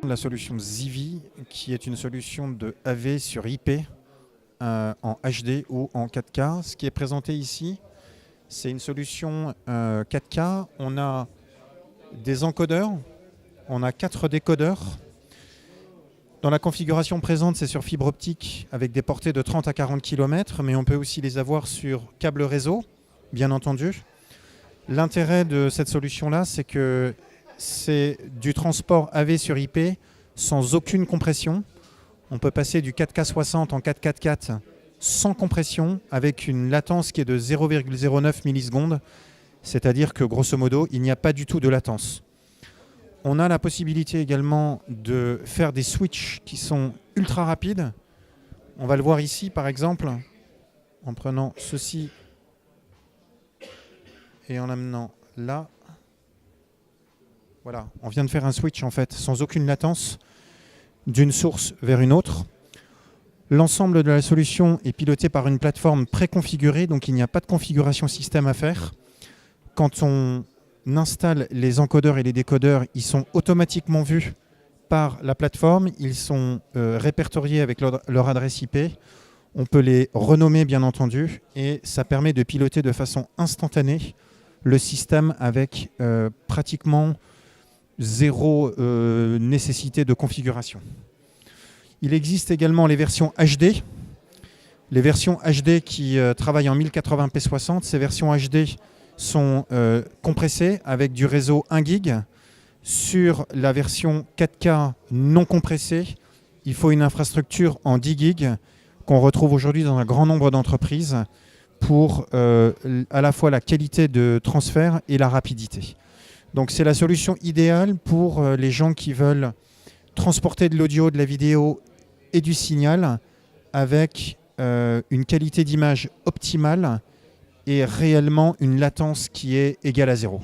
La solution Zivi, qui est une solution de AV sur IP en HD ou en 4K. Ce qui est présenté ici, c'est une solution 4K. On a des encodeurs, on a 4 décodeurs. Dans la configuration présente, c'est sur fibre optique avec des portées de 30 à 40 km, mais on peut aussi les avoir sur câble réseau, bien entendu. L'intérêt de cette solution-là, c'est que c'est du transport AV sur IP sans aucune compression. On peut passer du 4K60 en 4K4 sans compression avec une latence qui est de 0,09 millisecondes. C'est-à-dire que grosso modo, il n'y a pas du tout de latence. On a la possibilité également de faire des switches qui sont ultra rapides. On va le voir ici par exemple en prenant ceci et en l'amenant là. Voilà, on vient de faire un switch en fait sans aucune latence d'une source vers une autre. L'ensemble de la solution est piloté par une plateforme préconfigurée, donc il n'y a pas de configuration système à faire. Quand on installe les encodeurs et les décodeurs, ils sont automatiquement vus par la plateforme, ils sont répertoriés avec leur adresse IP. On peut les renommer bien entendu et ça permet de piloter de façon instantanée le système avec pratiquement zéro nécessité de configuration. Il existe également les versions HD. Les versions HD qui travaillent en 1080p60. Ces versions HD sont compressées avec du réseau 1 gig. Sur la version 4K non compressée, il faut une infrastructure en 10 gigs qu'on retrouve aujourd'hui dans un grand nombre d'entreprises pour à la fois la qualité de transfert et la rapidité. Donc c'est la solution idéale pour les gens qui veulent transporter de l'audio, de la vidéo et du signal avec une qualité d'image optimale et réellement une latence qui est égale à 0.